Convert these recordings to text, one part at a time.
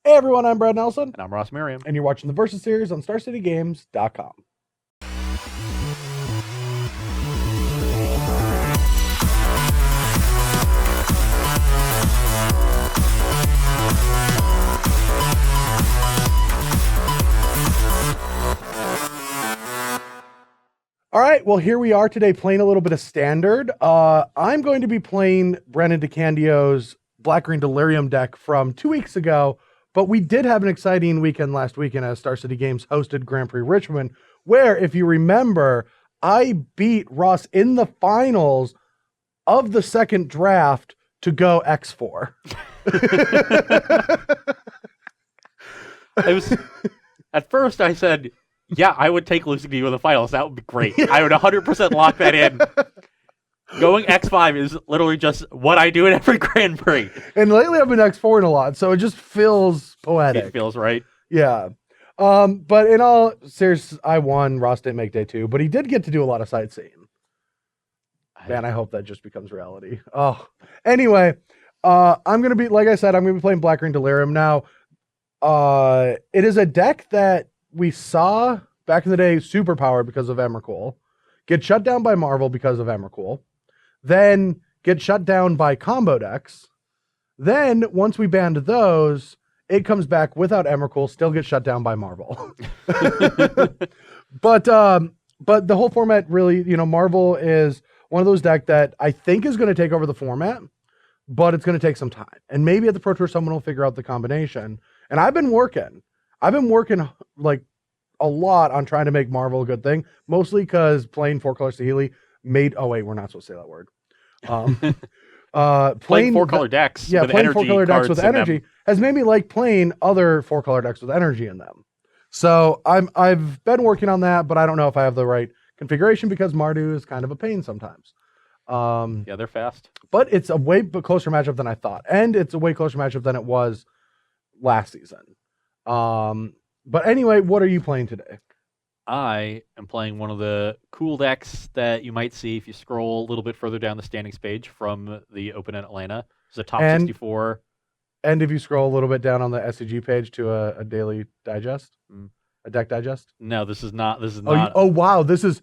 Hey everyone, I'm Brad Nelson. And I'm Ross Merriam. And you're watching the Versus series on StarCityGames.com. All right, well, here we are today playing a little bit of Standard. I'm going to be playing Brennan DeCandio's Black-Green Delirium deck from 2 weeks ago, but we did have an exciting weekend last weekend as Star City Games hosted Grand Prix Richmond, where, if you remember, I beat Ross in the finals of the second draft to go X4. At first I said, yeah, I would take losing to you in the finals. That would be great. I would 100% lock that in. Going X5 is literally just what I do in every Grand Prix. And lately I've been X4 in a lot, so it just feels poetic. It feels right. Yeah. But in all seriousness, I won. Ross didn't make day 2, but he did get to do a lot of sightseeing. Man, I hope that just becomes reality. Oh, anyway, I'm going to be, like I said, I'm going to be playing Black-Green Delirium. Now, it is a deck that we saw back in the day super powered because of Emrakul, get shut down by Marvel because of Emrakul, then get shut down by combo decks. Then once we banned those, it comes back without Emrakul, still gets shut down by Marvel. But the whole format really, Marvel is one of those decks that I think is going to take over the format, but it's going to take some time. And maybe at the Pro Tour, someone will figure out the combination. And I've been working like a lot on trying to make Marvel a good thing, mostly because playing 4-color Saheeli made, oh wait, we're not supposed to say that word. Playing 4-color decks. Yeah, with playing energy 4-color decks with cards in energy them. has made me like playing other 4-color decks with energy in them. So I've been working on that, but I don't know if I have the right configuration because Mardu is kind of a pain sometimes. Yeah, they're fast. But it's a way closer matchup than I thought. And it's a way closer matchup than it was last season. But anyway, what are you playing today? I am playing one of the cool decks that you might see if you scroll a little bit further down the standings page from the Open in Atlanta. It's a top 64. And if you scroll a little bit down on the SCG page to a daily digest, a deck digest. No, this is not. Oh wow, this is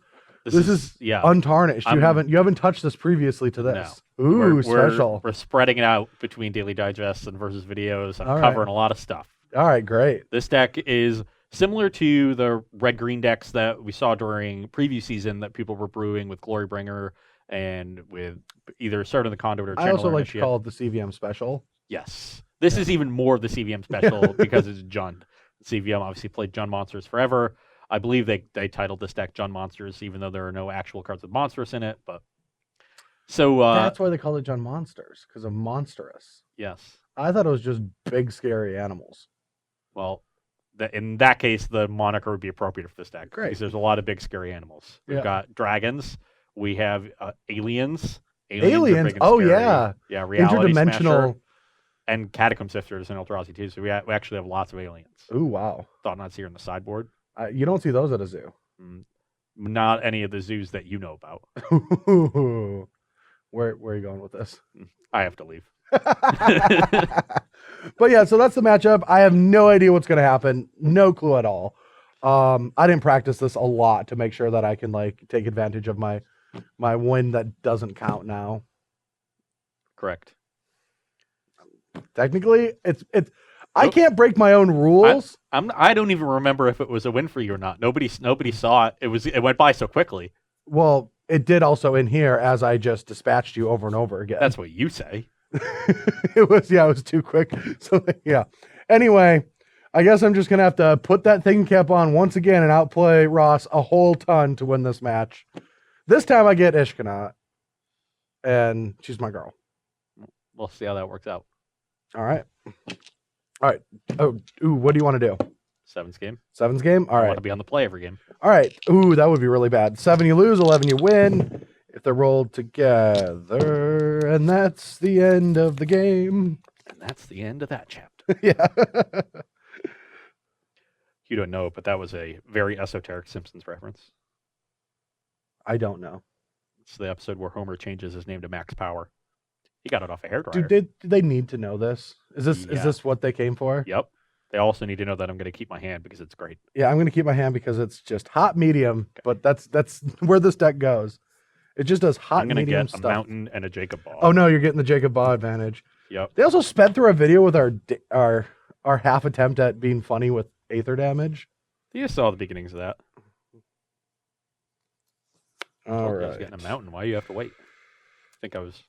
yeah, untarnished. You haven't touched this previously to this. No. Ooh, special. We're spreading it out between daily digests and versus videos. I'm covering a lot of stuff. All right, great. This deck is similar to the red-green decks that we saw during preview season that people were brewing with Glorybringer and with either Start of the Conduit or Channel. I also like to call it the CVM special. Yes. This is even more of the CVM special because it's Jund. CVM obviously played Jund Monsters forever. I believe they titled this deck Jund Monsters, even though there are no actual cards with Monstrous in it. But so that's why they call it Jund Monsters, because of monstrous. Yes. I thought it was just big, scary animals. Well, in that case, the moniker would be appropriate for this deck. Great. Because there's a lot of big, scary animals. We've got dragons. We have aliens. Aliens? Oh, scary. Yeah, Reality interdimensional. Smasher. And Catacomb Sifters and Eldrazi too. So we actually have lots of aliens. Ooh, wow. Thought not see her in the sideboard. You don't see those at a zoo. Not any of the zoos that you know about. Where are you going with this? I have to leave. But yeah, so that's the matchup. I have no idea what's going to happen. No clue at all. I didn't practice this a lot to make sure that I can take advantage of my win that doesn't count now. Correct. Technically, it's I can't break my own rules. I don't even remember if it was a win for you or not. Nobody saw it. It went by so quickly. Well, it did also in here as I just dispatched you over and over again. That's what you say. It was too quick. So yeah. Anyway, I guess I'm just gonna have to put that thing cap on once again and outplay Ross a whole ton to win this match. This time I get Ishkanat, and she's my girl. We'll see how that works out. All right. Oh, what do you want to do? Sevens game. Sevens game? All right. I want to be on the play every game. All right. Ooh, that would be really bad. 7 you lose, 11 you win. If they're rolled together, and that's the end of the game. And that's the end of that chapter. Yeah. You don't know, but that was a very esoteric Simpsons reference. I don't know. It's the episode where Homer changes his name to Max Power. He got it off a hairdryer. Dude, did they need to know this? Is this what they came for? Yep. They also need to know that I'm going to keep my hand because it's great. Yeah, I'm going to keep my hand because it's just hot medium, but that's where this deck goes. It just does hot I'm going to medium get a stuff. mountain and a Jacob Ball. Oh no, you're getting the Jacob Ball advantage. Yep. They also sped through a video with our half attempt at being funny with Aether damage. You saw the beginnings of that. All I was right. getting a mountain. Why do you have to wait? Think I was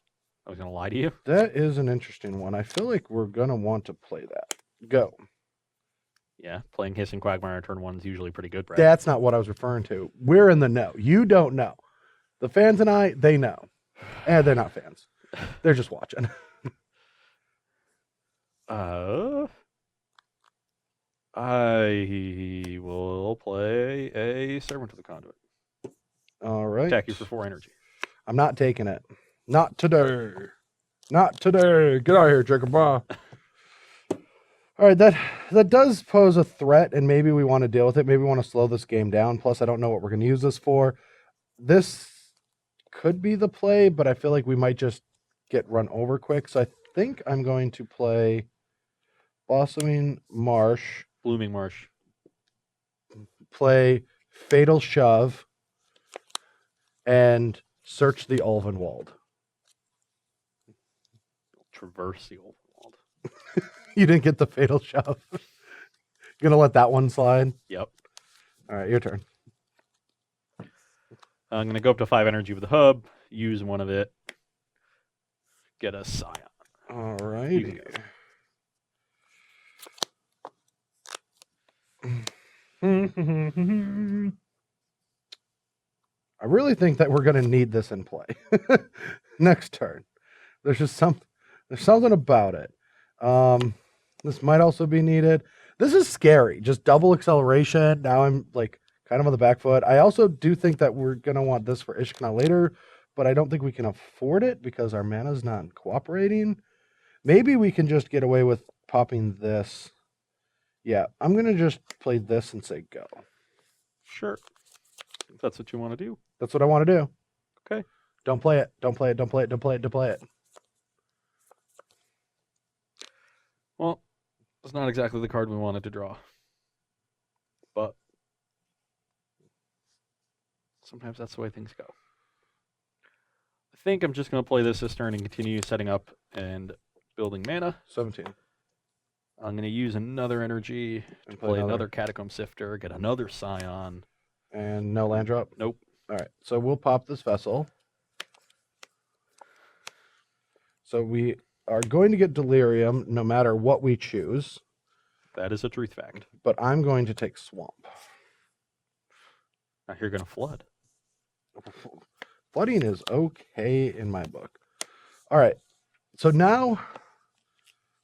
going to lie to you? That is an interesting one. I feel like we're going to want to play that. Go. Yeah, playing Hissing Quagmire on turn 1 is usually pretty good, Brad. That's not what I was referring to. We're in the know. You don't know. The fans and I, they know. And they're not fans. They're just watching. I will play a Servant of the Conduit. All right. Attack you for 4 energy. I'm not taking it. Not today. Not today. Get out of here, Jacob. All right, that does pose a threat, and maybe we want to deal with it. Maybe we want to slow this game down. Plus, I don't know what we're going to use this for. This could be the play, but I feel like we might just get run over quick. So I think I'm going to play Blossoming Marsh. Blooming Marsh. Play Fatal Shove. And search the Ulvenwald. Traverse the Ulvenwald. You didn't get the Fatal Shove. Gonna let that one slide? Yep. All right, your turn. I'm going to go up to 5 energy with the hub, use one of it, get a Scion. All right. You can I really think that we're going to need this in play. Next turn. There's something about it. This might also be needed. This is scary. Just double acceleration. Now I'm like kind of on the back foot. I also do think that we're going to want this for Ishkana later, but I don't think we can afford it because our mana's not cooperating. Maybe we can just get away with popping this. Yeah, I'm going to just play this and say go. Sure. If that's what you want to do. That's what I want to do. Okay. Don't play it. Don't play it. Don't play it. Don't play it. Don't play it. Well, it's not exactly the card we wanted to draw. But sometimes that's the way things go. I think I'm just going to play this turn and continue setting up and building mana. 17. I'm going to use another energy to play another Catacomb Sifter, get another Scion. And no land drop? Nope. All right, so we'll pop this vessel. So we are going to get Delirium no matter what we choose. That is a truth fact. But I'm going to take Swamp. Now you're going to flood. Flooding is okay in my book. All right, so now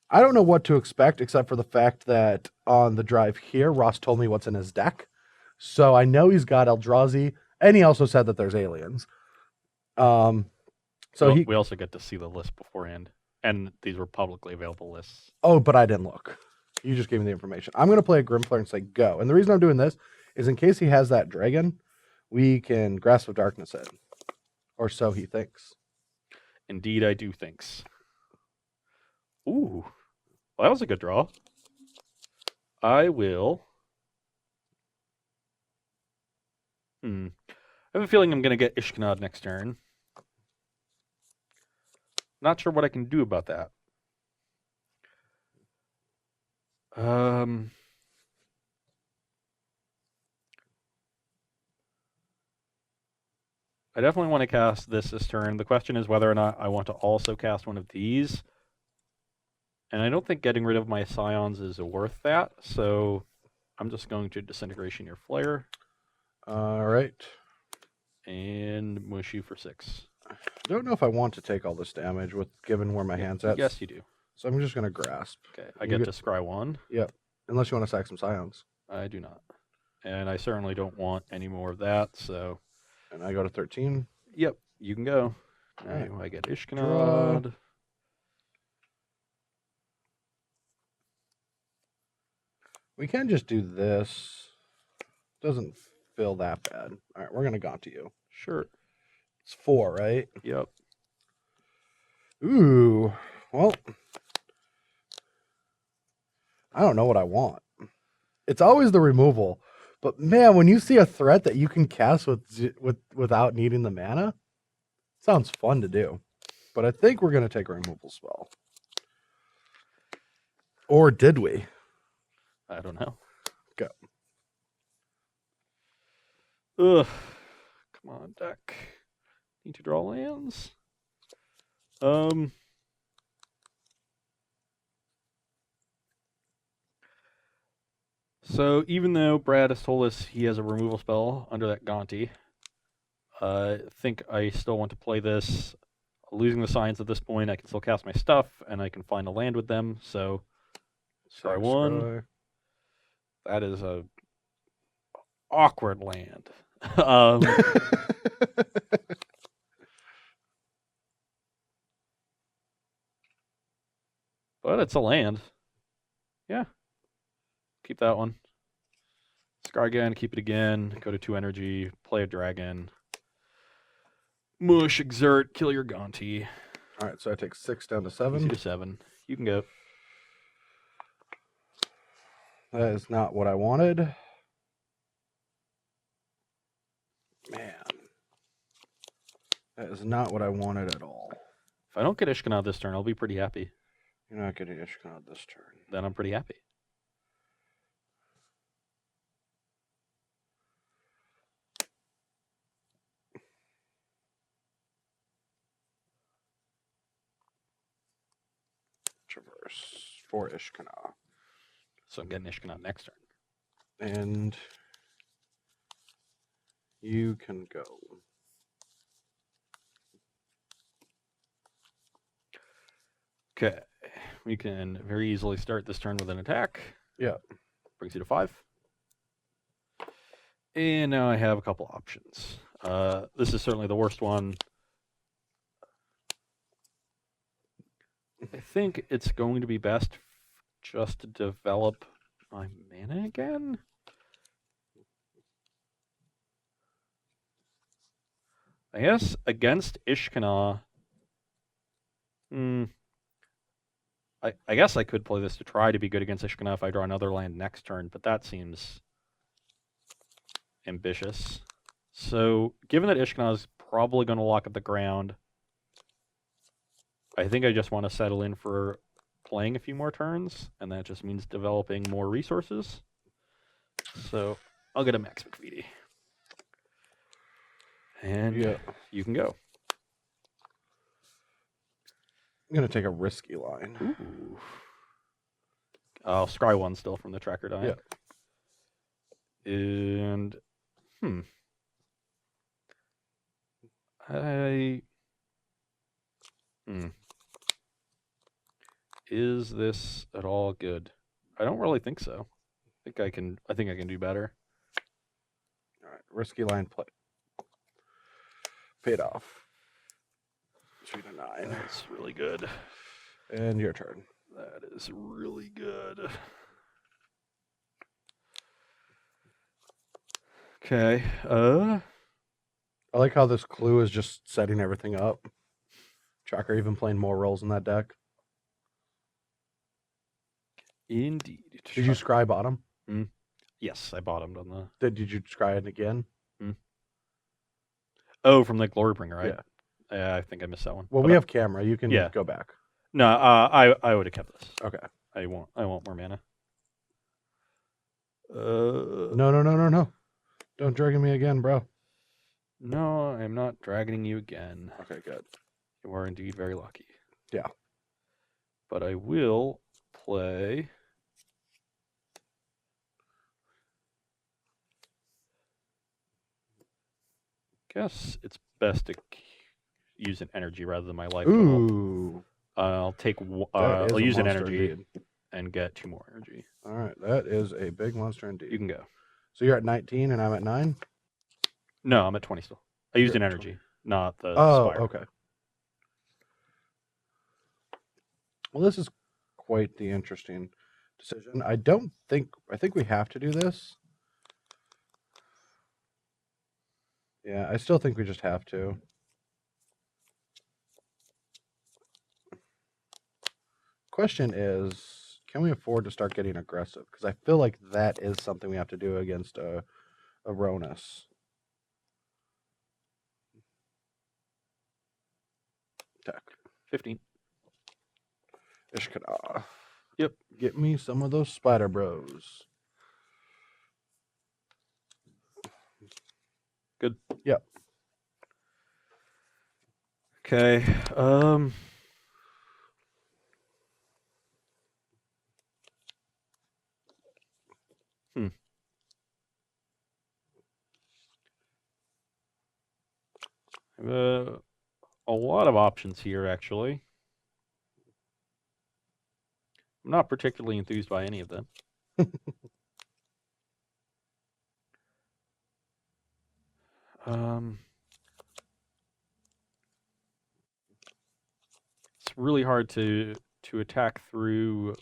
I don't know what to expect except for the fact that on the drive here, Ross told me what's in his deck. So I know he's got Eldrazi, and he also said that there's aliens. We also get to see the list beforehand, and these were publicly available lists. Oh, but I didn't look. You just gave me the information. I'm going to play a Grimflare and say go. And the reason I'm doing this is in case he has that dragon, we can Grasp of Darkness it. Or so he thinks. Indeed, I do thinks. Ooh. Well, that was a good draw. I will... I have a feeling I'm going to get Ishkanad next turn. Not sure what I can do about that. I definitely want to cast this turn. The question is whether or not I want to also cast one of these. And I don't think getting rid of my Scions is worth that, so I'm just going to Disintegration your Flare. All right. And mush you for 6. I don't know if I want to take all this damage with given where my hand's at. Yes, you do. So I'm just going to Grasp. Okay, I get to scry 1. Yep. Unless you want to sack some Scions. I do not. And I certainly don't want any more of that, so... And I go to 13. Yep, you can go. All right. Now I get Ishkanad. We can just do this. Doesn't feel that bad. All right, we're going to Gaunt to you. Sure. It's 4, right? Yep. Ooh. Well. I don't know what I want. It's always the removal. But man, when you see a threat that you can cast without needing the mana, sounds fun to do. But I think we're going to take a removal spell. Or did we? I don't know. Go. Ugh. Come on, deck. Need to draw lands. So even though Brad has told us he has a removal spell under that Gonti, I think I still want to play this. Losing the signs at this point, I can still cast my stuff, and I can find a land with them. So, scry one. That is a awkward land. But it's a land. Yeah. Keep that one. Scry again, keep it again, go to 2 energy, play a dragon. Mush, exert, kill your Gonti. All right, so I take 6 down to 7. Easy to 7. You can go. That is not what I wanted. Man. That is not what I wanted at all. If I don't get Ishkanah this turn, I'll be pretty happy. You're not getting Ishkanah this turn. Then I'm pretty happy. Traverse for Ishkanah. So I'm getting Ishkanah next turn. And you can go. Okay. We can very easily start this turn with an attack. Yeah. Brings you to 5. And now I have a couple options. This is certainly the worst one. I think it's going to be best just to develop my mana again. I guess against Ishkanah, I guess I could play this to try to be good against Ishkanah if I draw another land next turn, but that seems ambitious. So, given that Ishkanah is probably going to lock up the ground, I think I just want to settle in for playing a few more turns, and that just means developing more resources. So, I'll get a Max McVitie. And you can go. I'm going to take a risky line. Ooh. I'll scry 1 still from the tracker die. Yeah. And, Is this at all good? I don't really think so. I think I can do better. All right, risky line play. Paid off. 3 to 9. That's really good. And your turn. That is really good. Okay. I like how this clue is just setting everything up. Tracker even playing more roles in that deck. Indeed. Did you scry bottom? Yes, I bottomed on the. Did you scry it again? Oh, from the Glorybringer, right? Yeah. I think I missed that one. Well, But we have camera. You can go back. No, I would have kept this. Okay. I want more mana. No. Don't drag me again, bro. No, I'm not dragging you again. Okay, good. You are indeed very lucky. Yeah. But I will play. Guess it's best to use an energy rather than my life. Ooh. I'll take. I'll use an energy indeed. and get 2 more energy. All right, that is a big monster indeed. You can go. So you're at 19 and I'm at 9? No, I'm at 20 still. I used an energy, not the Spire. Okay. Well, this is quite the interesting decision. I think we have to do this. Yeah, I still think we just have to. Question is, can we afford to start getting aggressive? Because I feel like that is something we have to do against a Ronus. Attack. 15. Ishkana. Yep. Get me some of those spider bros. Good. Yep. Okay. A lot of options here, actually. I'm not particularly enthused by any of them. It's really hard to attack through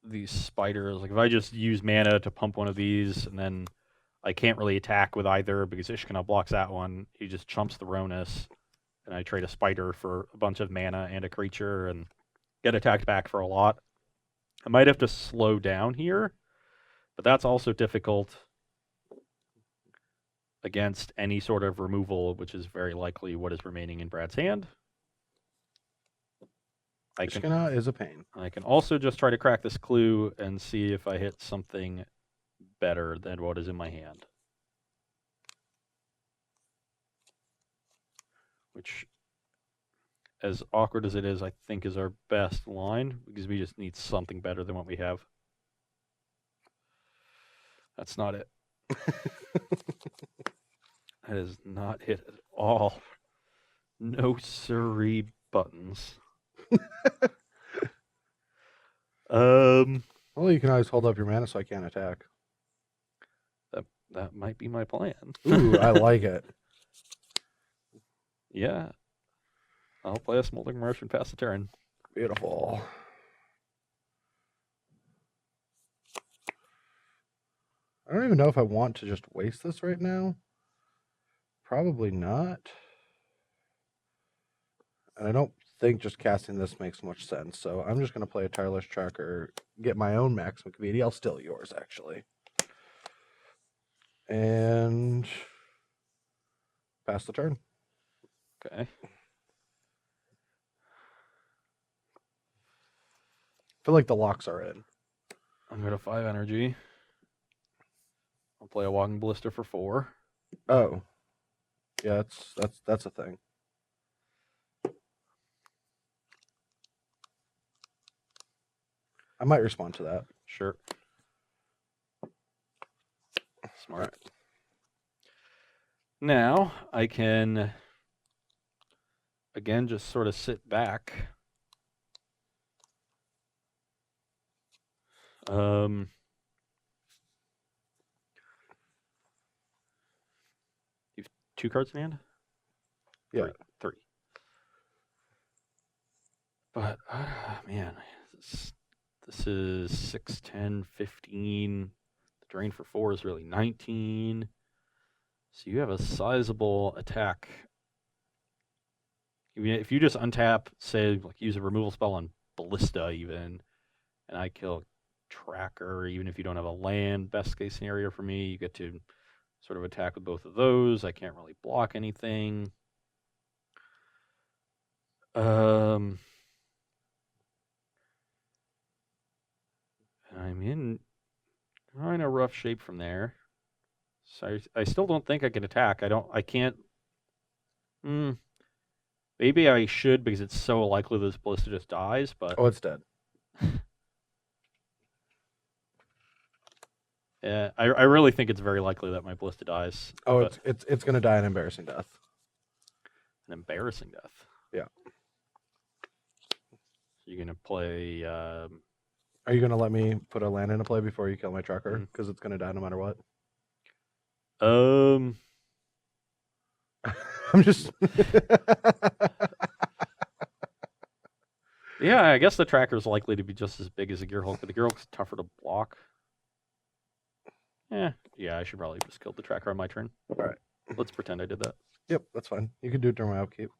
these spiders. Like if I just use mana to pump one of these, and then I can't really attack with either because Ishkana blocks that one. He just chumps the Ronus, and I trade a spider for a bunch of mana and a creature, and get attacked back for a lot. I might have to slow down here, but that's also difficult against any sort of removal, which is very likely what is remaining in Brad's hand. Ishkana is a pain. I can also just try to crack this clue and see if I hit something better than what is in my hand. Which, as awkward as it is, I think is our best line, because we just need something better than what we have. That's not it. That is not it at all. No siree buttons. Well, you can always hold up your mana so I can't attack. That might be my plan. Ooh, I like it. Yeah. I'll play a Smoldering Marsh and pass the turn. Beautiful. I don't even know if I want to just waste this right now. Probably not. And I don't think just casting this makes much sense. So I'm just going to play a Tireless Tracker, get my own maximum community. I'll steal yours, actually. And pass the turn. Okay. I feel like the locks are in. I'm going to 5 energy. I'll play a Walking Ballista for 4. Oh. Yeah, that's a thing. I might respond to that. Sure. Smart. Right. Now, I can, again, just sort of sit back. You have 2 cards in hand? Yeah. 3. But, man, this is 6, 10, 15. The drain for 4 is really 19. So you have a sizable attack. If you just untap, say, like use a removal spell on Ballista even, and I kill Tracker, even if you don't have a land, best case scenario for me, you get to sort of attack with both of those. I can't really block anything. I'm in kind of rough shape from there. So I still don't think I can attack. I can't. Maybe I should because it's so likely this Ballista just dies, but. Oh, it's dead. Yeah, I really think it's very likely that my Ballista dies. Oh, it's gonna die an embarrassing death. An embarrassing death. Yeah. You're gonna play. Are you gonna let me put a land into play before you kill my tracker? Because it's gonna die no matter what. I'm just. Yeah, I guess the tracker is likely to be just as big as a Gearhulk, but the Gearhulk's tougher to block. Yeah, I should probably just kill the tracker on my turn. All right. Let's pretend I did that. Yep, that's fine. You can do it during my upkeep.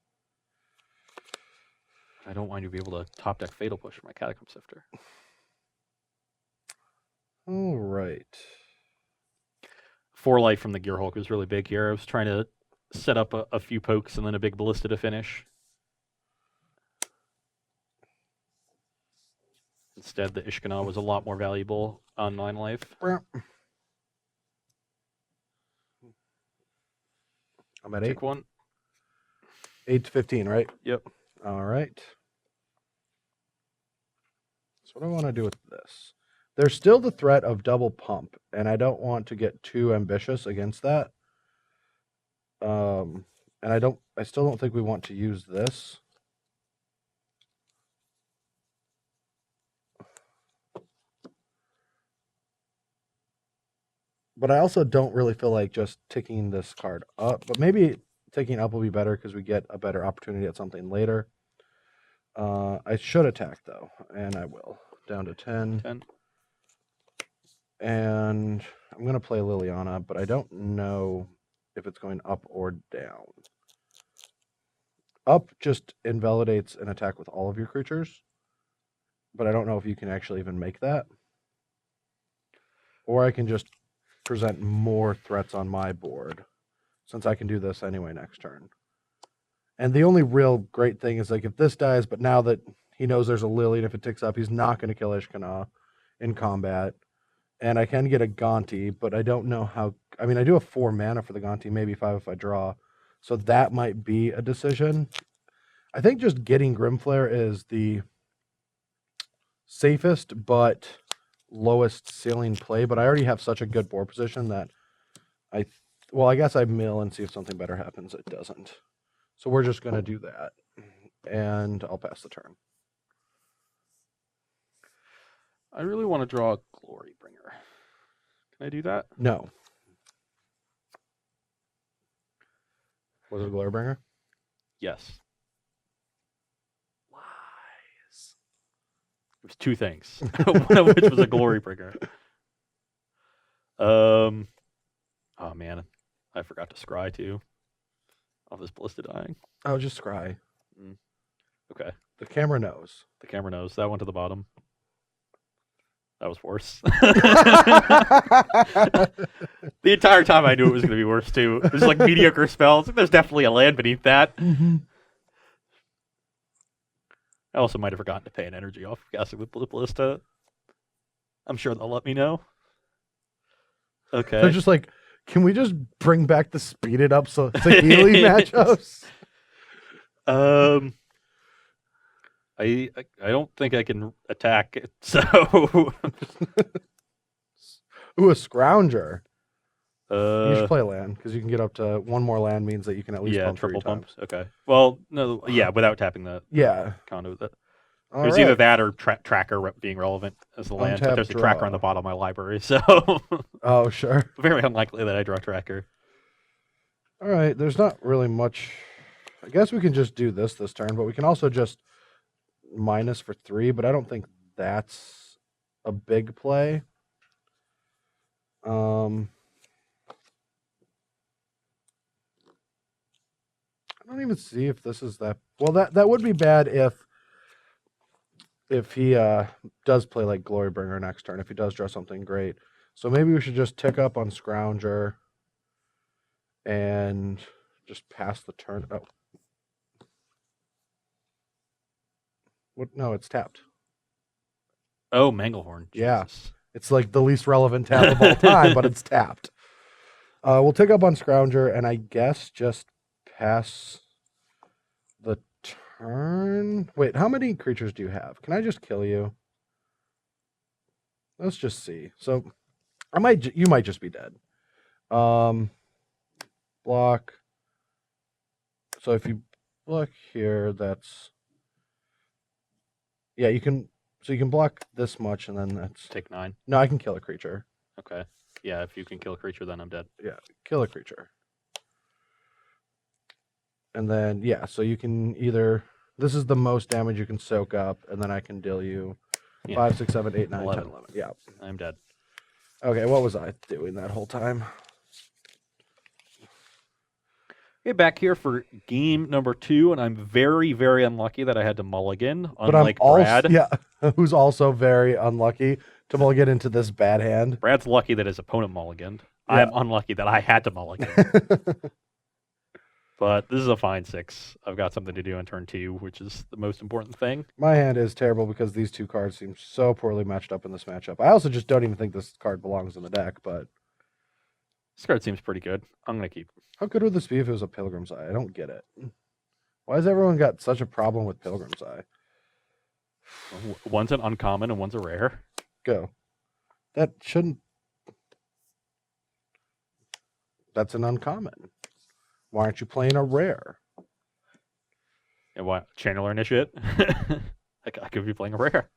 I don't want you to be able to top deck Fatal Push for my Catacomb Sifter. All right. 4 life from the Gear Hulk was really big here. I was trying to set up a few pokes and then a big ballista to finish. Instead, the Ishkana was a lot more valuable on 9 life. I'm at 8. Pick one. 8 to 15, right? Yep. All right. So what do I want to do with this? There's still the threat of double pump, and I don't want to get too ambitious against that. And I still don't think we want to use this. But I also don't really feel like just ticking this card up. But maybe ticking up will be better because we get a better opportunity at something later. I should attack, though, and I will. Down to 10. 10. And I'm going to play Liliana, but I don't know if it's going up or down. Up just invalidates an attack with all of your creatures, but I don't know if you can actually even make that. Or I can just present more threats on my board, since I can do this anyway next turn. And the only real great thing is, like, if this dies, but now that he knows there's a Lily, and if it ticks up, he's not going to kill Ishkana in combat. And I can get a Gonti, but I don't know how... I mean, I do have 4 mana for the Gonti, maybe 5 if I draw. So that might be a decision. I think just getting Grimflare is the safest, but lowest ceiling play. But I already have such a good board position that I guess I mill and see if something better happens. It doesn't. So we're just going to do that. And I'll pass the turn. I really want to draw a Glory Bringer. Can I do that? No. Was it a Glorybringer? Yes. Lies. It was 2 things. One of which was a Glory Bringer. Oh man, I forgot to scry too. Of this ballista dying. Oh, just scry. Okay. The camera knows. The camera knows. That went to the bottom. That was worse. The entire time I knew it was going to be worse too. It was like mediocre spells. There's definitely a land beneath that. Mm-hmm. I also might have forgotten to pay an energy off casting with Ballista. I'm sure they'll let me know. Okay. They're just like, can we just bring back the speed it up so it's a Healy matchups? I don't think I can attack it, so Ooh, a Scrounger. You should you play land because you can get up to 1 more land means that you can at least pump 3 triple times. pumps. Okay. Well, no, yeah, without tapping the condo. All There's right. either that or tracker being relevant as the land, but Untap there's a tracker draw. on the bottom of my library, so Oh, sure. very unlikely that I draw tracker. All right. There's not really much. I guess we can just do this turn, but we can also just minus for 3, but I don't think that's a big play. I don't even see if this is that. Well, that would be bad if he does play like Glorybringer next turn, if he does draw something great. So maybe we should just tick up on Scrounger and just pass the turn. Oh. What? No, it's tapped. Oh, Manglehorn. Yeah. Jesus. It's like the least relevant tap of all time, but it's tapped. We'll tick up on Scrounger and I guess just pass the turn. Wait, how many creatures do you have? Can I just kill you? Let's just see. So you might just be dead. Block. So if you block here, that's you can. So you can block this much, and then that's Take 9. No, I can kill a creature. Okay. Yeah, if you can kill a creature, then I'm dead. Yeah, kill a creature. And then, so you can either... This is the most damage you can soak up, and then I can deal you 5, 6, 7, 8, 9, 10, 11. 11. Yeah. I'm dead. Okay, what was I doing that whole time? Okay, back here for game number 2, and I'm very, very unlucky that I had to mulligan, But I'm unlike also Brad. yeah, who's also very unlucky to get into this bad hand. Brad's lucky that his opponent mulliganed. Yeah. I'm unlucky that I had to mulligan. But this is a fine 6. I've got something to do on turn 2, which is the most important thing. My hand is terrible because these two cards seem so poorly matched up in this matchup. I also just don't even think this card belongs in the deck, but This card seems pretty good. I'm going to keep. how good would this be if it was a Pilgrim's Eye? I don't get it. Why has everyone got such a problem with Pilgrim's Eye? One's an uncommon and one's a rare. Go. That shouldn't... That's an uncommon. Why aren't you playing a rare? And what? Channeler Initiate? I could be playing a rare.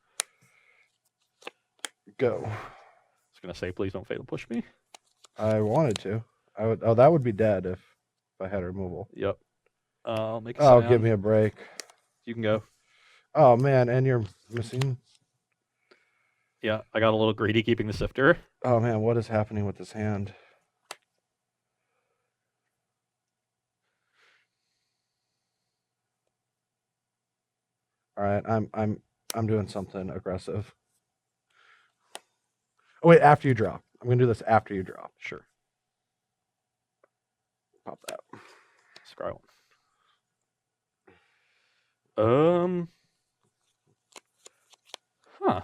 Go. I was going to say, please don't fatal push me. I wanted to. I would. Oh, that would be dead if I had removal. Yep. I'll make a Oh, sound. give me a break. You can go. Oh, man, and you're missing... Yeah, I got a little greedy keeping the Sifter. Oh, man, what is happening with this hand? All right, I'm doing something aggressive. Oh wait, after you draw. I'm gonna do this after you draw. Sure. Pop that. Scry one. Huh.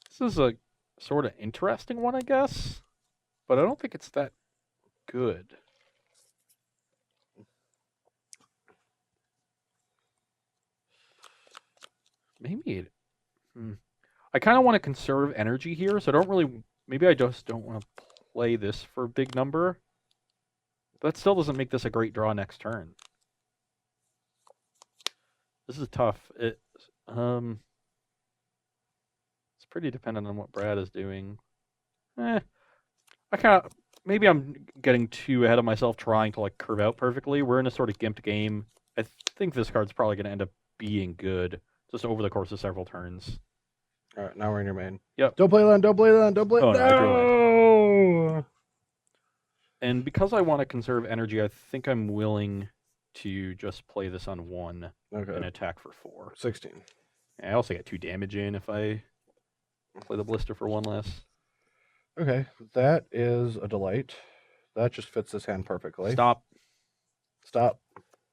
This is a sort of interesting one, I guess. But I don't think it's that good. Maybe it... I kind of want to conserve energy here, so I don't really... Maybe I just don't want to play this for a big number. But that still doesn't make this a great draw next turn. This is tough. It's pretty dependent on what Brad is doing. I kind of... Maybe I'm getting too ahead of myself trying to like curve out perfectly. We're in a sort of gimped game. I think this card's probably going to end up being good just over the course of several turns. All right, now we're in your main. Yep. Don't play land. Don't play land. Don't play. Oh, no, I drew No. And because I want to conserve energy, I think I'm willing to just play this on 1 and Okay. attack for 4. 16. I also get 2 damage in if I play the blister for 1 less. Okay, that is a delight. That just fits this hand perfectly. Stop. Stop.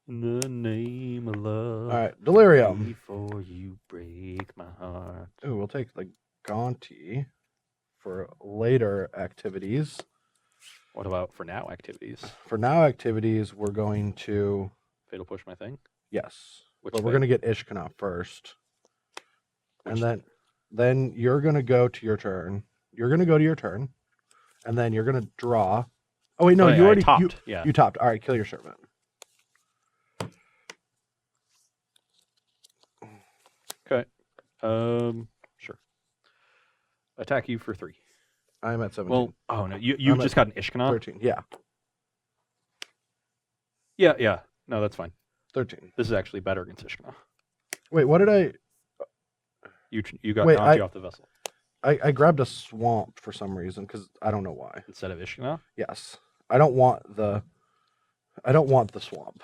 In the name of love. All right, Delirium. Before you break my heart. Ooh, we'll take the Gaunty for later activities. What about for now activities? For now activities, we're going to... Fatal push my thing? Yes. Which But we're thing? going to get Ishkana first. Which And then you're going to go to your turn. You're going to go to your turn. And then you're going to draw. Oh, wait, no, Oh, yeah, you I already... topped. Yeah. You topped. All right, kill your servant. Okay. Sure. Attack you for 3. I'm at 17. Well, oh no, you I'm just at got an Ishkana? 13. Yeah, Yeah. No, that's fine. 13. This is actually better against Ishkana. Wait, what did I... You got Wait, Gaunty off the vessel I grabbed a swamp for some reason because I don't know why. instead of Ishkana? Yes, I don't want the swamp.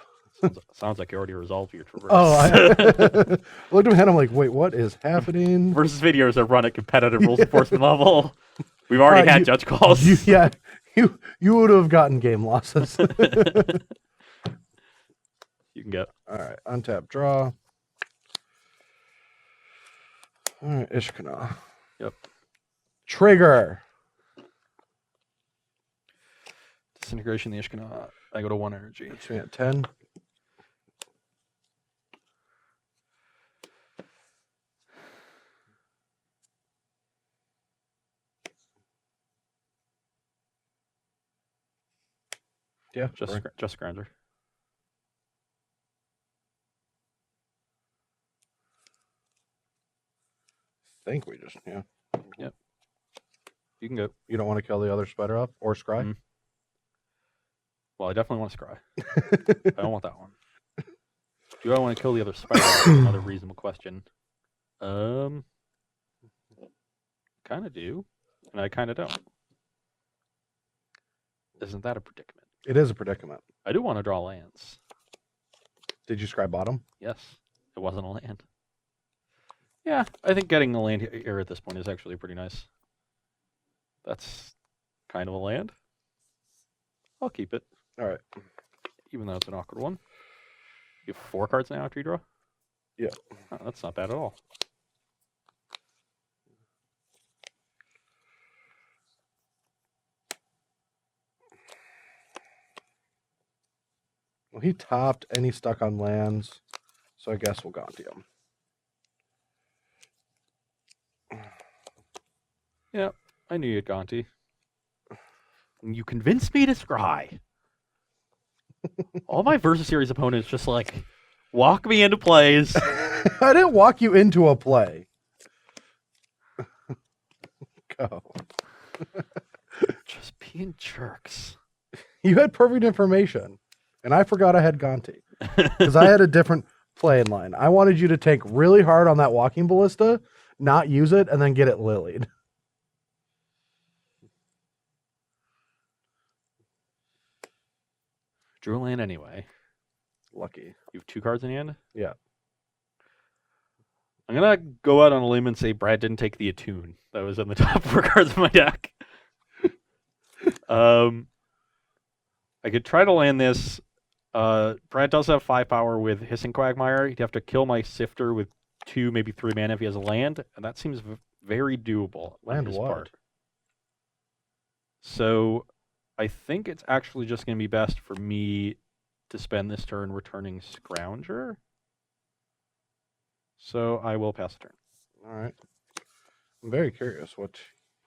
Sounds like you already resolved your traverse. Oh, I looked at my head. I'm like, wait, what is happening? Versus videos are run at competitive rules enforcement level. We've already had judge calls. You would have gotten game losses. You can get. All right, untap, draw. All right, Ishkana. Yep. Trigger. Disintegration the Ishkana. I go to 1 energy. Puts me at 10. Yeah, Just Grounder. think we just You can go. You don't want to kill the other spider up or scry? Mhm. Well, I definitely want to scry. I don't want that one. Do I want to kill the other spider? That's another reasonable question. Kind of do, and I kind of don't. Isn't that a predicament? It is a predicament. I do want to draw lands. Did you scry bottom? Yes, it wasn't a land. Yeah, I think getting a land here at this point is actually pretty nice. That's kind of a land. I'll keep it. All right. Even though it's an awkward one. You have 4 cards now after you draw? Yeah. Oh, that's not bad at all. Well, he topped and he stuck on lands, so I guess we'll Gonti him. Yeah, I knew you had Gonti. You convinced me to scry. All my Versus Series opponents just like walk me into plays. I didn't walk you into a play. Go. Just being jerks. You had perfect information, and I forgot I had Gonti because I had a different play in line. I wanted you to take really hard on that walking ballista, not use it, and then get it lilied. Drew a land anyway. Lucky. You have 2 cards in hand? Yeah. I'm going to go out on a limb and say Brad didn't take the Attune. That was in the top 4 cards of my deck. I could try to land this. Brad does have 5 power with Hissing Quagmire. He'd have to kill my Sifter with 2, maybe 3 mana if he has a land, and that seems very doable. Land on his what? part. So I think it's actually just going to be best for me to spend this turn returning Scrounger. So I will pass the turn. All right. I'm very curious what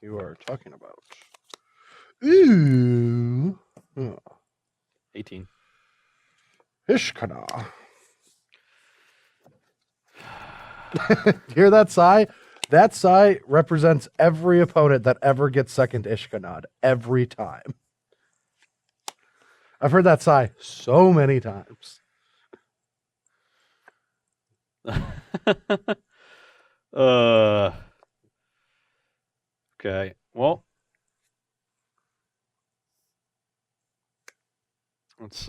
you are talking about. Ooh. Oh. 18. Ishkana. Hear that sigh? That sigh represents every opponent that ever gets second Ishkanad. Every time. I've heard that sigh so many times. Okay. Well, let's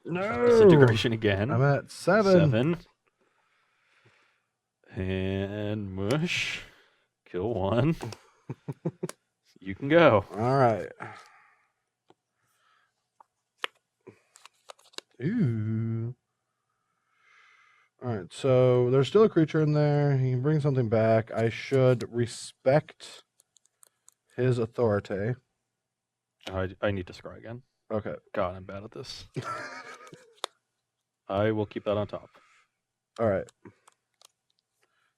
disintegration again. I'm at 7. 7. And mush. Kill 1. You can go. All right. Ooh. All right, so there's still a creature in there. He can bring something back. I should respect his authority. I need to scry again. Okay. God, I'm bad at this. I will keep that on top. All right.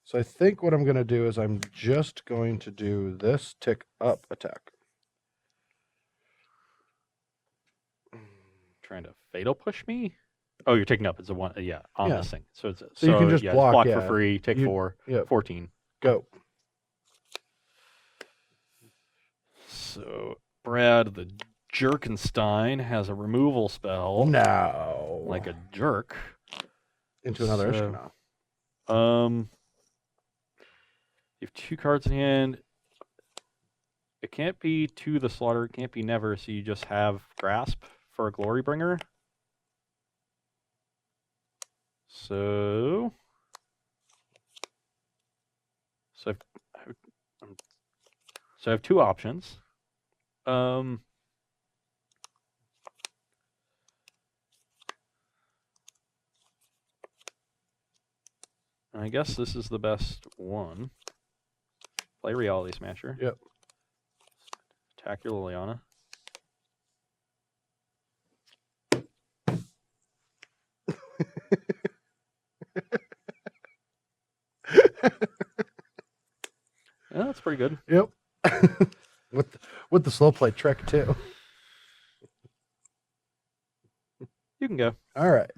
So I think what I'm going to do is I'm just going to do this tick up attack. Trying to fatal push me? Oh, you're taking up. It's a 1. Yeah, on Yeah. this thing. So it's So you can just yeah, block, for yeah. free. Take 4. Yeah. 14. Go. So Brad the Jerkenstein has a removal spell. No. Like a jerk. Into another So, Ishkana. You have 2 cards in hand. It can't be to the slaughter. It can't be never. So you just have grasp for a glory bringer. So I have 2 options. I guess this is the best one. Play Reality Smasher. Yep. Attack your Liliana. Yeah, that's pretty good. Yep. with the slow play trick too. You can go. All right.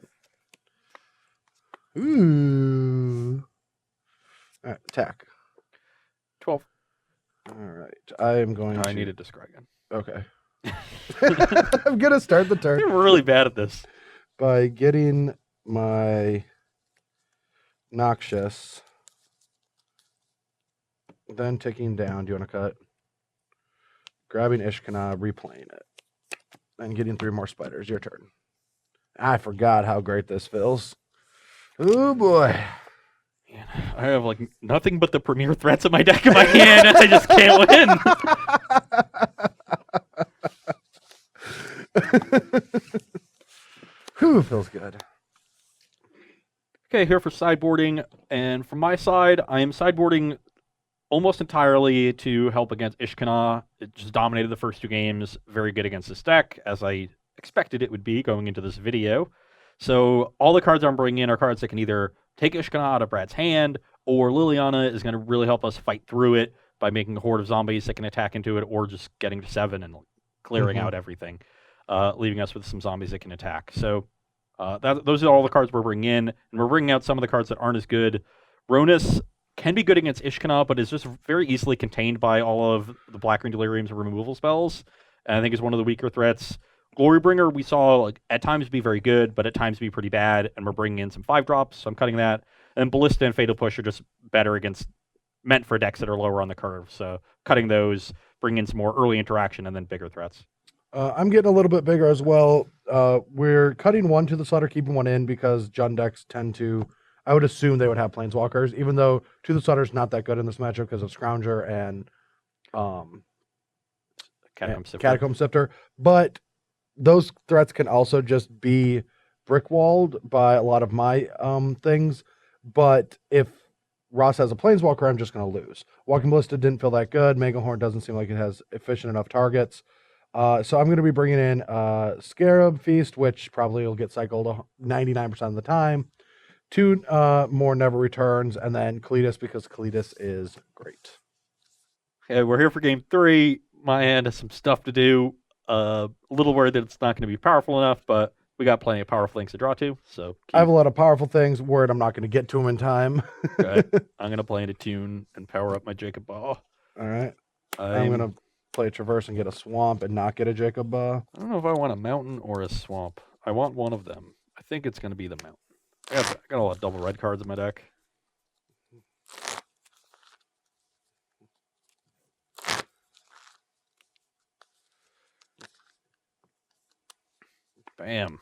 Ooh. All right, attack. 12. All right. I am going to... I needed to scry again. Okay. I'm going to start the turn You're really bad at this. by getting my Noxious. Then ticking down. Do you want to cut? Grabbing Ishkana, replaying it. and getting 3 more spiders. Your turn. I forgot how great this feels. Oh boy. Man, I have like nothing but the premier threats in my deck in my hand, and I just can't win. Whew, feels good. Okay, here for sideboarding, and from my side, I am sideboarding almost entirely to help against Ishkana. It just dominated the first 2 games, very good against this deck, as I expected it would be going into this video. So all the cards I'm bringing in are cards that can either take Ishkana out of Brad's hand, or Liliana is going to really help us fight through it by making a horde of zombies that can attack into it, or just getting to 7 and clearing out everything, leaving us with some zombies that can attack. So those are all the cards we're bringing in, and we're bringing out some of the cards that aren't as good. Ronus can be good against Ishkana, but is just very easily contained by all of the Black-Green Delirium's removal spells, and I think is one of the weaker threats. Glorybringer we saw at times be very good, but at times be pretty bad, and we're bringing in some 5-drops, so I'm cutting that. And Ballista and Fatal Push are just better meant for decks that are lower on the curve, so cutting those, bringing in some more early interaction, and then bigger threats. I'm getting a little bit bigger as well. We're cutting 1 to the Slaughter, keeping 1 in because Jund decks tend to, I would assume they would have Planeswalkers, even though To the Slaughter is not that good in this matchup because of Scrounger and Catacomb Sifter. But those threats can also just be brickwalled by a lot of my things. But if Ross has a Planeswalker, I'm just going to lose. Walking Ballista didn't feel that good. Megahorn doesn't seem like it has efficient enough targets. So I'm going to be bringing in Scarab Feast, which probably will get cycled 99% of the time. 2 more Never Returns, and then Kalitas, because Kalitas is great. Okay, we're here for game 3. My hand has some stuff to do. A little worried that it's not going to be powerful enough, but we got plenty of powerful things to draw to. So I have a lot of powerful things. Worried I'm not going to get to them in time. Okay. I'm going to play into Tune and power up my Jacob Ball. All right. I'm going to play Traverse and get a Swamp and not get a Jacob Ball. I don't know if I want a Mountain or a Swamp. I want one of them. I think it's going to be the Mountain. I got a lot of double red cards in my deck. Bam.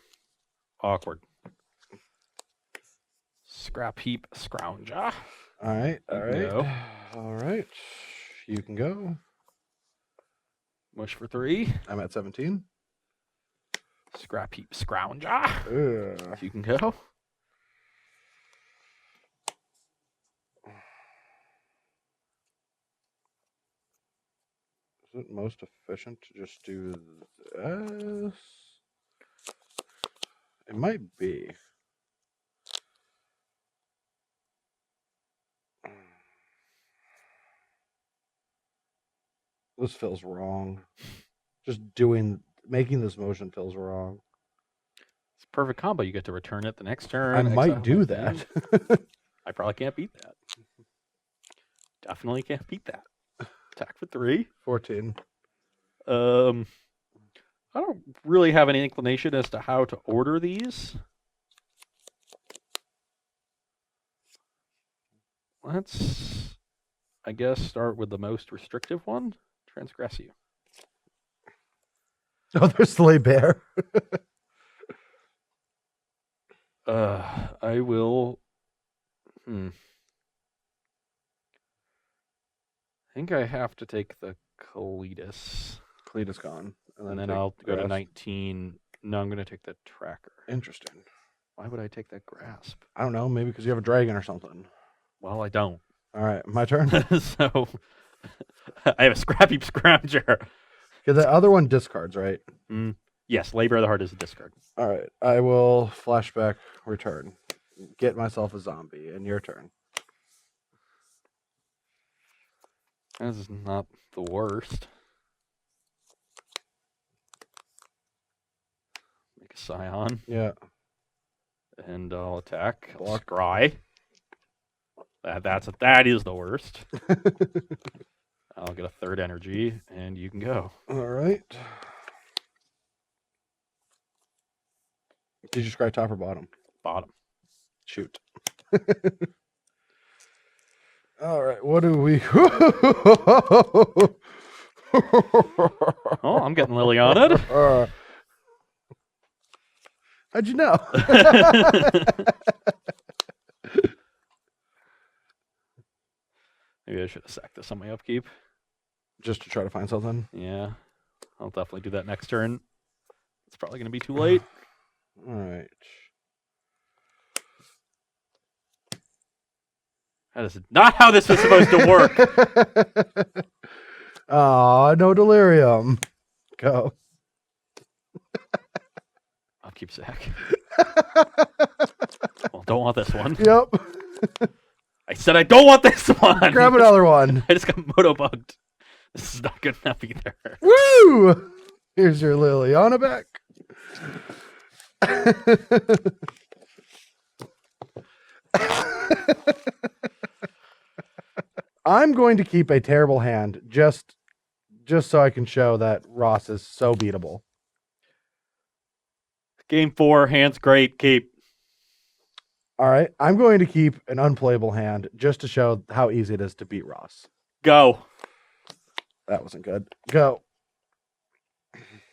Awkward. Scrap Heap Scrounger. All right. All right. Go. All right. You can go. Mush for 3. I'm at 17. Scrap Heap Scrounger. You can go. Is it most efficient to just do this? It might be. This feels wrong. Just making this motion feels wrong. It's a perfect combo. You get to return it the next turn. I might do that. I probably can't beat that. Definitely can't beat that. Attack for 3. 14. I don't really have any inclination as to how to order these. Let's, I guess, start with the most restrictive one. Transgress you. Oh, there's Slay Bear. I will. I think I have to take the Kalitas. Kalitas gone. And then I'll go to 19. No, I'm going to take the Tracker. Interesting. Why would I take that Grasp? I don't know. Maybe because you have a dragon or something. Well, I don't. All right, my turn. So I have a Scrappy Scrounger. Yeah, the other one discards, right? Yes, Labor of the Heart is a discard. All right, I will flashback return. Get myself a zombie, and your turn. This is not the worst. Make a Scion. Yeah. And I'll attack. Scry. That is the worst. I'll get a 3rd energy, and you can go. All right. Did you scry top or bottom? Bottom. Shoot. All right. What do we? Oh, I'm getting Liliana'd. How'd you know? Maybe I should have sacked this on my upkeep. Just to try to find something. Yeah, I'll definitely do that next turn. It's probably going to be too late. All right. That is not how this was supposed to work. Aw, no delirium. Go. Upkeep sack. Well, don't want this one. Yep. I said I don't want this one. Grab another one. I just got moto bugged. This is not good enough either. Woo! Here's your Liliana back. I'm going to keep a terrible hand just so I can show that Ross is so beatable. Game 4, hands great, keep. All right, I'm going to keep an unplayable hand just to show how easy it is to beat Ross. Go. That wasn't good. Go.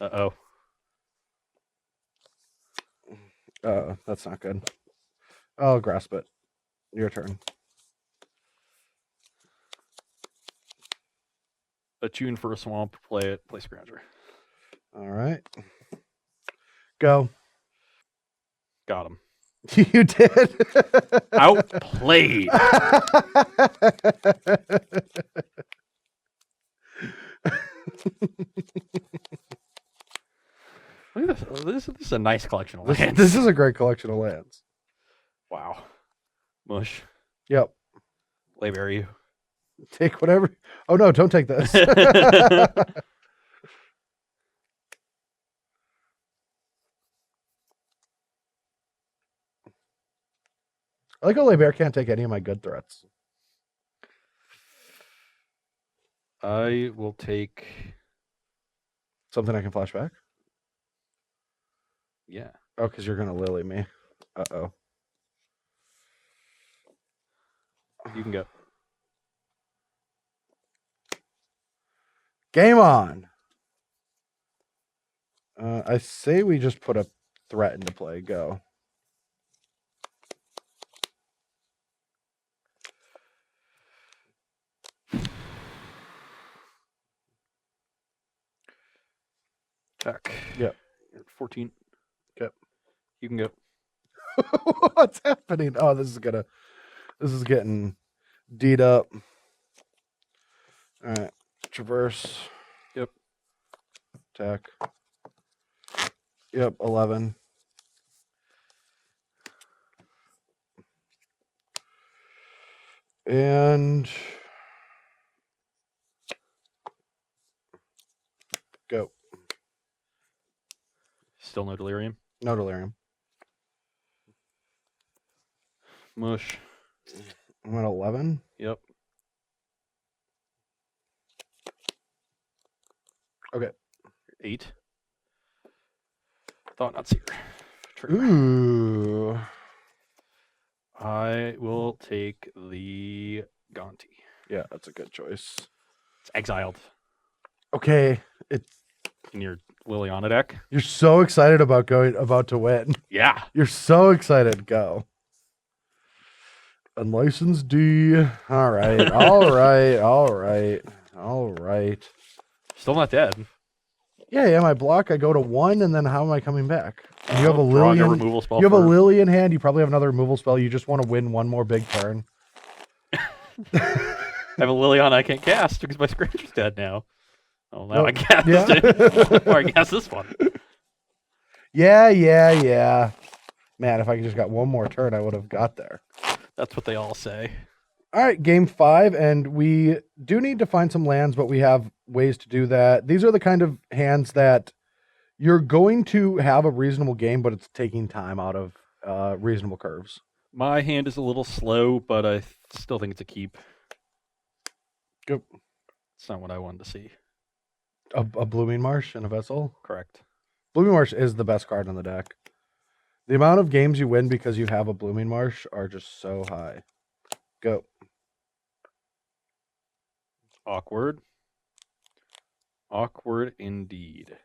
Uh-oh. That's not good. I'll grasp it. Your turn. Attune for a swamp, play it, play Scrounger. All right. Go. Got him. You did. Outplayed. Look at this. This is a nice collection of lands. This is a great collection of lands. Wow. Mush. Yep. Lay bury you. Take whatever. Oh no, don't take this. I like how Bear can't take any of my good threats. I will take. Something I can flash back? Yeah. Oh, because you're going to Lily me. Uh-oh. You can go. Game on. I say we just put a threat into play. Go. Check. Yep. 14. Yep. You can go. What's happening? Oh, this is getting D'd up. All right. Traverse. Yep. Attack. Yep. 11. And go. Still no delirium. No delirium. Mush. I'm at 11. Yep. Okay. 8. Thought not seer. Trigger. Ooh. I will take the Gonti. Yeah, that's a good choice. It's exiled Okay. It's in your Liliana deck. you're so excited about to win. Yeah. You're so excited. Go. Unlicensed D. All right. All right. All right. All right. Still not dead. Yeah, my block. I go to 1, and then how am I coming back? And you have a Drawing Lily. removal spell. You have a for- Lily in hand. You probably have another removal spell. You just want to win one more big turn. I have a Liliana I can't cast because my Scrounger's dead now. Oh, now Oh, I cast yeah. it. Or I cast this one. Yeah. Man, if I just got one more turn, I would have got there. That's what they all say. All right, game 5, and we do need to find some lands, but we have ways to do that. These are the kind of hands that you're going to have a reasonable game, but it's taking time out of reasonable curves. My hand is a little slow, but I still think it's a keep. Yep. It's not what I wanted to see. A Blooming Marsh and a Vessel? Correct. Blooming Marsh is the best card in the deck. The amount of games you win because you have a Blooming Marsh are just so high. Go. Awkward. Awkward indeed.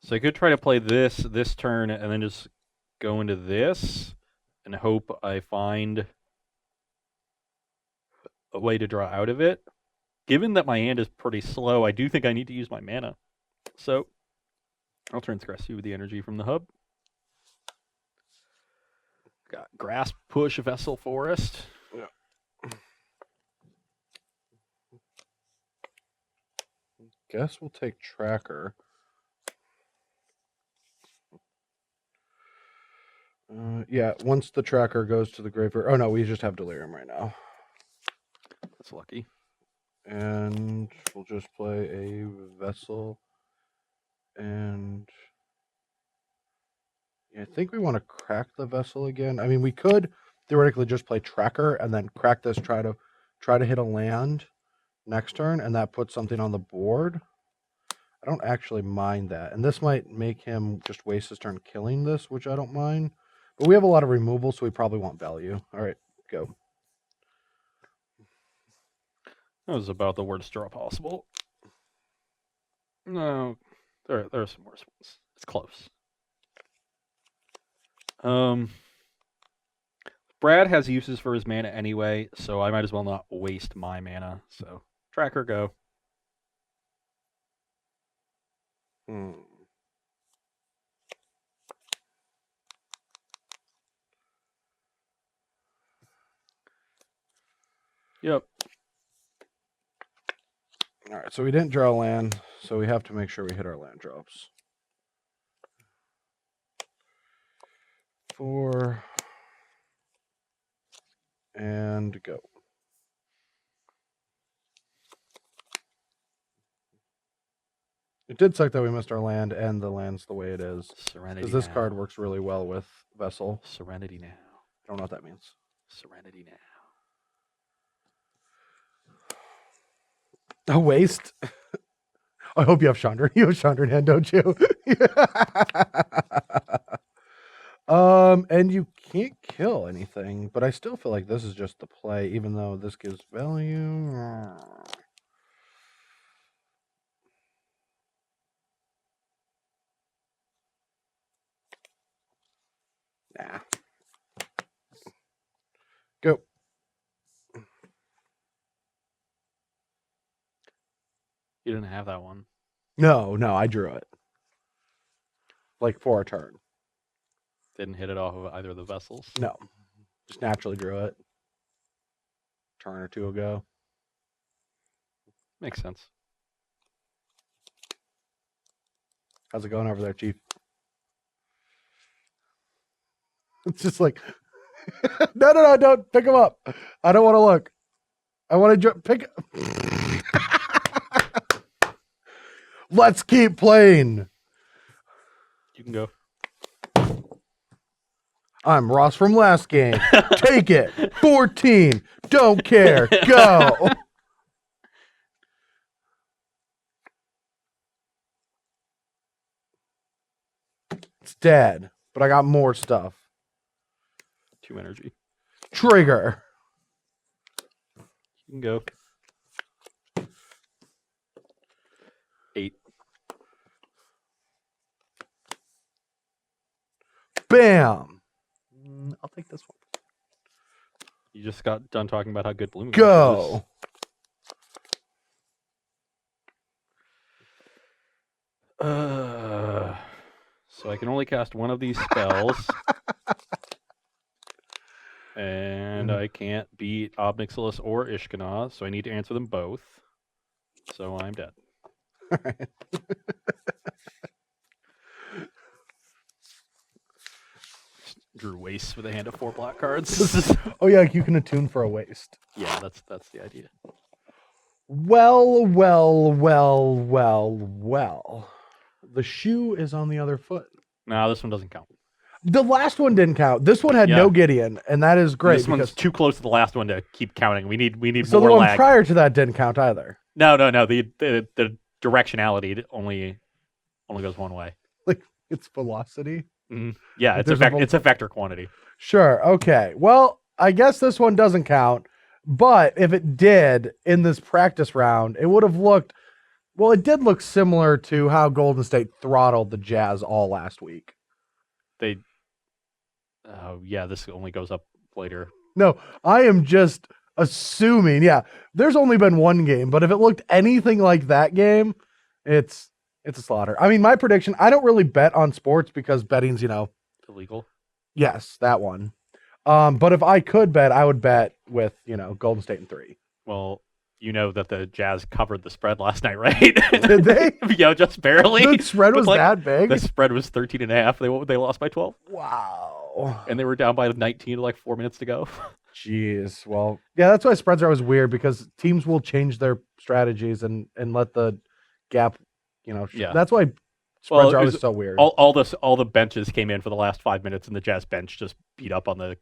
So I could try to play this turn and then just go into this and hope I find a way to draw out of it. Given that my hand is pretty slow, I do think I need to use my mana. So I'll transgress you with the energy from the hub. Got Grasp, Push, Vessel, Forest. Yeah. Guess we'll take Tracker. Yeah, once the Tracker goes to the graveyard. Oh no, we just have Delirium right now. That's lucky. And we'll just play a Vessel. And yeah, I think we want to crack the Vessel again. I mean, we could theoretically just play Tracker and then crack this, try to hit a land next turn, and that puts something on the board. I don't actually mind that. And this might make him just waste his turn killing this, which I don't mind. But we have a lot of removal, so we probably want value. All right, go. That was about the worst draw possible. No, there are some worse ones. It's close. Brad has uses for his mana anyway, so I might as well not waste my mana. So Tracker, go. Yep. All right, so we didn't draw land, so we have to make sure we hit our land drops. 4 and go. It did suck that we missed our land, and the land's the way it is. Serenity. Because this now. card works really well with Vessel. Serenity now. I don't know what that means. Serenity now. A waste? I hope you have Chandra. You have Chandra in hand, don't you? And you can't kill anything, but I still feel like this is just the play, even though this gives value. Nah. Go. You didn't have that one. No, I drew it. Like for a turn. Didn't hit it off of either of the vessels. No. Just naturally drew it. Turn or two ago. Makes sense. How's it going over there, Chief? It's just like, no, don't pick him up. I don't want to look. I want to pick. Let's keep playing. You can go. I'm Ross from last game. Take it. 14. Don't care. Go. It's dead, but I got more stuff. 2 energy. Trigger. You can go. 8. Bam. I'll take this one. You just got done talking about how good Blooming Go. So I can only cast one of these spells. And I can't beat Obnixilis or Ishkanah, so I need to answer them both. So I'm dead. All right. Drew Waste with a hand of 4 black cards. Oh yeah, you can attune for a waste. Yeah, that's the idea. Well. The shoe is on the other foot. No, this one doesn't count. The last one didn't count. This one had no Gideon, and that is great. This one's too close to the last one to keep counting. We need so more the one lag. prior to that didn't count either. No. The directionality only goes one way. Like it's velocity. Mm-hmm. Yeah, Like it's a vector quantity. Sure. Okay. Well, I guess this one doesn't count. But if it did in this practice round, it would have looked Well, it did look similar to how Golden State throttled the Jazz all last week. They, yeah, this only goes up later. No, I am just assuming. Yeah, there's only been one game, but if it looked anything like that game, it's a slaughter. I mean, my prediction, I don't really bet on sports because betting's, Illegal. yes, that one. But if I could bet, I would bet with, Golden State in 3. Well, you know that the Jazz covered the spread last night, right? Did they? Just barely. The spread was that big? The spread was 13.5. They lost by 12. Wow. And they were down by 19 with 4 minutes to go. Jeez. Well, yeah, that's why spreads are always weird because teams will change their strategies and let the gap, Yeah. That's why spreads are always so weird. All the benches came in for the last 5 minutes, and the Jazz bench just beat up on the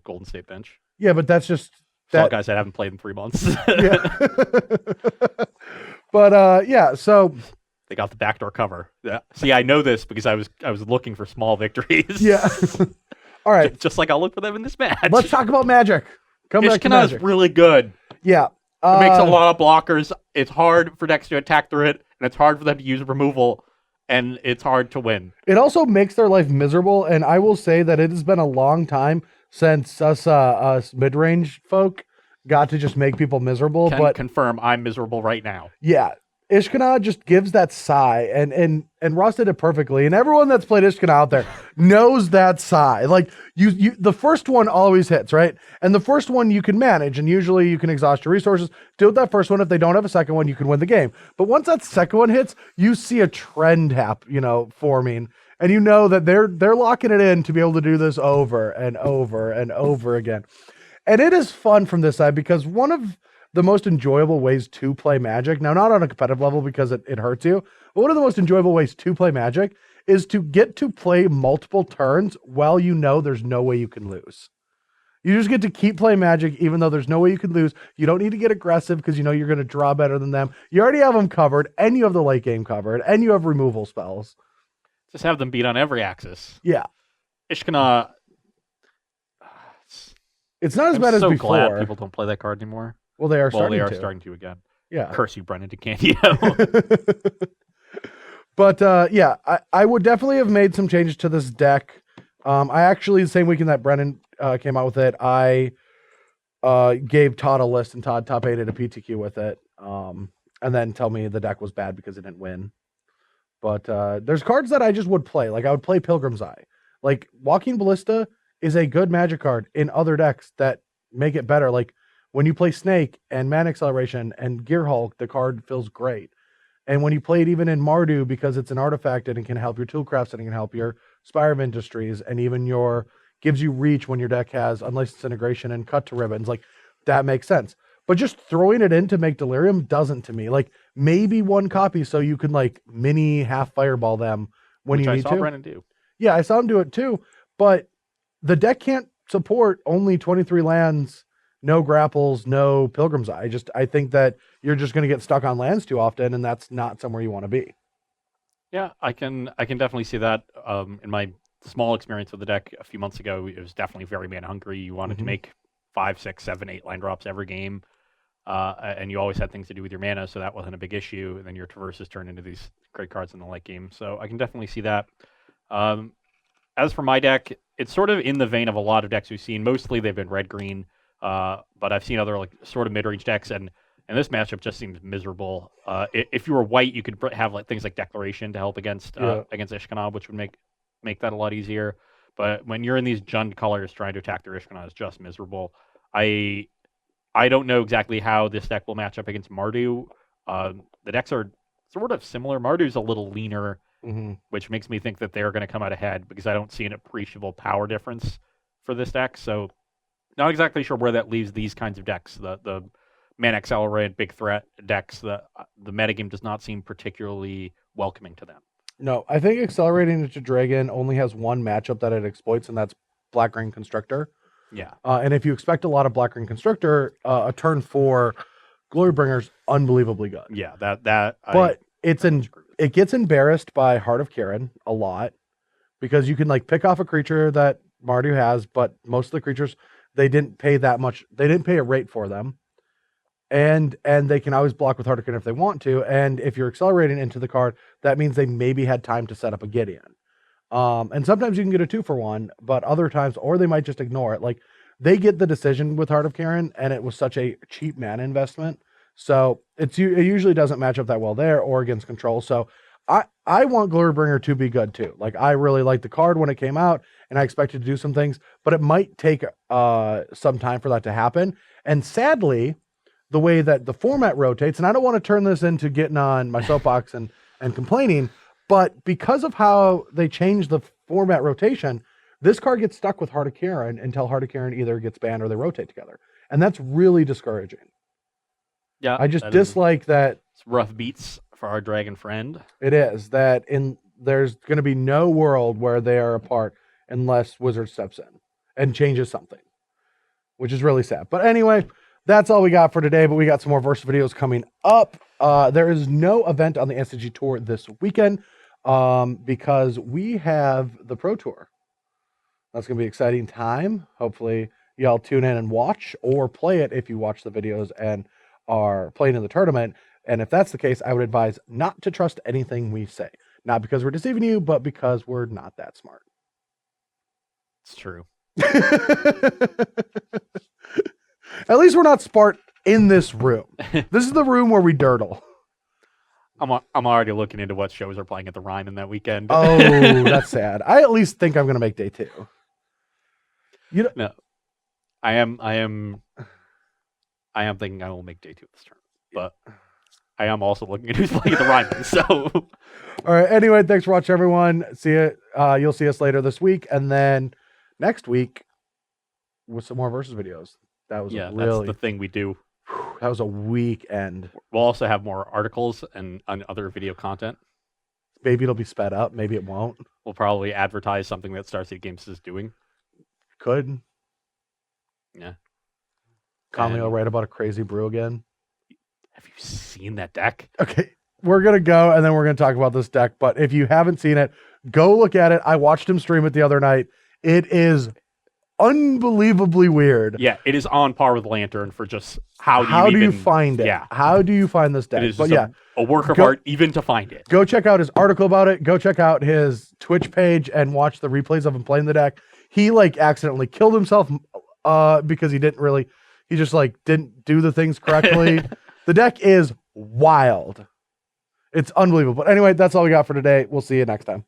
Golden State bench. Yeah, but that's just All guys that haven't played in 3 months. Yeah. But yeah, so they got the backdoor cover. Yeah. See, I know this because I was looking for small victories. Yeah. All right. Just like I'll look for them in this match. Let's talk about Magic. Come back to Ishkana's Magic. really good. Yeah. It makes a lot of blockers. It's hard for decks to attack through it, and it's hard for them to use removal, and it's hard to win. It also makes their life miserable, and I will say that it has been a long time since us mid-range folk got to just make people miserable. Can but confirm I'm miserable right now. yeah, Ishkana just gives that sigh, and Ross did it perfectly. And everyone that's played Ishkana out there knows that sigh. Like you, the first one always hits, right? And the first one you can manage, and usually you can exhaust your resources. Deal with that first one. If they don't have a second one, you can win the game. But once that second one hits, you see a trend forming, and you know that they're locking it in to be able to do this over and over and over again. And it is fun from this side because one of the most enjoyable ways to play Magic, now not on a competitive level because it hurts you, but one of the most enjoyable ways to play Magic is to get to play multiple turns while you know there's no way you can lose. You just get to keep playing Magic even though there's no way you can lose. You don't need to get aggressive because you know you're going to draw better than them. You already have them covered, and you have the late game covered, and you have removal spells. Just have them beat on every axis. Yeah. Ishkana. It's not as bad as so before. Glad people don't play that card anymore. Well, they are starting to again. Yeah. Curse you, Brennan DeCandio. But yeah, I would definitely have made some changes to this deck. I actually, the same weekend that Brennan came out with it, I gave Todd a list, and Todd top 8'd a PTQ with it. And then tell me the deck was bad because it didn't win. But there's cards that I just would play. Like I would play Pilgrim's Eye. Like Walking Ballista is a good Magic card in other decks that make it better. Like when you play Snake and Man Acceleration and Gear Hulk, the card feels great. And when you play it even in Mardu, because it's an artifact and it can help your Toolcrafts and it can help your Spire of Industries and even gives you reach when your deck has Unlicensed Integration and Cut to Ribbons. Like that makes sense. But just throwing it in to make Delirium doesn't to me. Like maybe one copy so you can like mini half fireball them when you need to. I saw Brennan do. Yeah, I saw him do it too. But the deck can't support only 23 lands, no grapples, no Pilgrim's Eye. I think that you're just going to get stuck on lands too often, and that's not somewhere you want to be. Yeah, I can definitely see that. In my small experience with the deck a few months ago, it was definitely very mana hungry. You wanted to make 5, 6, 7, 8 land drops every game, and you always had things to do with your mana, so that wasn't a big issue. And then your traverses turn into these great cards in the late game, so I can definitely see that. As for my deck, it's sort of in the vein of a lot of decks we've seen. Mostly they've been red-green, but I've seen other like sort of mid-range decks, and this matchup just seems miserable. If you were white, you could have like things like Declaration to help against Ishkana, which would make that a lot easier. But when you're in these Jund colors trying to attack their Ishkana, it's just miserable. I don't know exactly how this deck will match up against Mardu. The decks are sort of similar. Mardu's a little leaner, which makes me think that they're going to come out ahead because I don't see an appreciable power difference for this deck. So not exactly sure where that leaves these kinds of decks. The Man Accelerate, Big Threat decks, the metagame does not seem particularly welcoming to them. No, I think Accelerating into Dragon only has one matchup that it exploits, and that's Black-Green Constructor. Yeah. And if you expect a lot of Black-Green Constructor, a turn 4 Glorybringer's unbelievably good. Yeah, But it gets embarrassed by Heart of Kiran a lot because you can like pick off a creature that Mardu has, but most of the creatures, they didn't pay that much. They didn't pay a rate for them. and they can always block with Heart of Karen if they want to. And if you're accelerating into the card, that means they maybe had time to set up a Gideon. And sometimes you can get a 2-for-1, but other times, or they might just ignore it. Like, they get the decision with Heart of Karen, and it was such a cheap mana investment. So it usually doesn't match up that well there or against control. So I want Glorybringer to be good too. Like, I really liked the card when it came out, and I expected to do some things, but it might take some time for that to happen. And sadly, the way that the format rotates, and I don't want to turn this into getting on my soapbox and complaining, but because of how they changed the format rotation, this card gets stuck with Heart of Karen until Heart of Karen either gets banned or they rotate together. And that's really discouraging. Yeah. I just dislike that. It's rough beats for our dragon friend. It is that there's going to be no world where they are apart unless Wizard steps in and changes something, which is really sad. But anyway, that's all we got for today, but we got some more Versus videos coming up. There is no event on the SCG Tour this weekend because we have the Pro Tour. That's going to be an exciting time. Hopefully y'all tune in and watch, or play it if you watch the videos and are playing in the tournament. And if that's the case, I would advise not to trust anything we say. Not because we're deceiving you, but because we're not that smart. It's true. At least we're not smart in this room. This is the room where we dirtle. I'm already looking into what shows are playing at the Rhine in that weekend. Oh, that's sad. I at least think I'm going to make day 2. You know, No, I am thinking I will make day 2 this turn, but I am also looking at who's playing at the Rhine. So, all right. Anyway, thanks for watching, everyone. See you. You'll see us later this week, and then next week with some more Versus videos. That was yeah, really that's the thing we do. That was a weekend. We'll also have more articles and other video content. Maybe it'll be sped up. Maybe it won't. We'll probably advertise something that Starseed Games is doing. Could. Yeah. Conley will write about a crazy brew again. Have you seen that deck? Okay, we're going to go, and then we're going to talk about this deck. But if you haven't seen it, go look at it. I watched him stream it the other night. It is unbelievably weird. Yeah, it is on par with Lantern for just how do you find it? Yeah. How do you find this deck? It is but just a work of art even to find it. Go check out his article about it. Go check out his Twitch page and watch the replays of him playing the deck. He accidentally killed himself because he just didn't do the things correctly. The deck is wild. It's unbelievable. But anyway, that's all we got for today. We'll see you next time.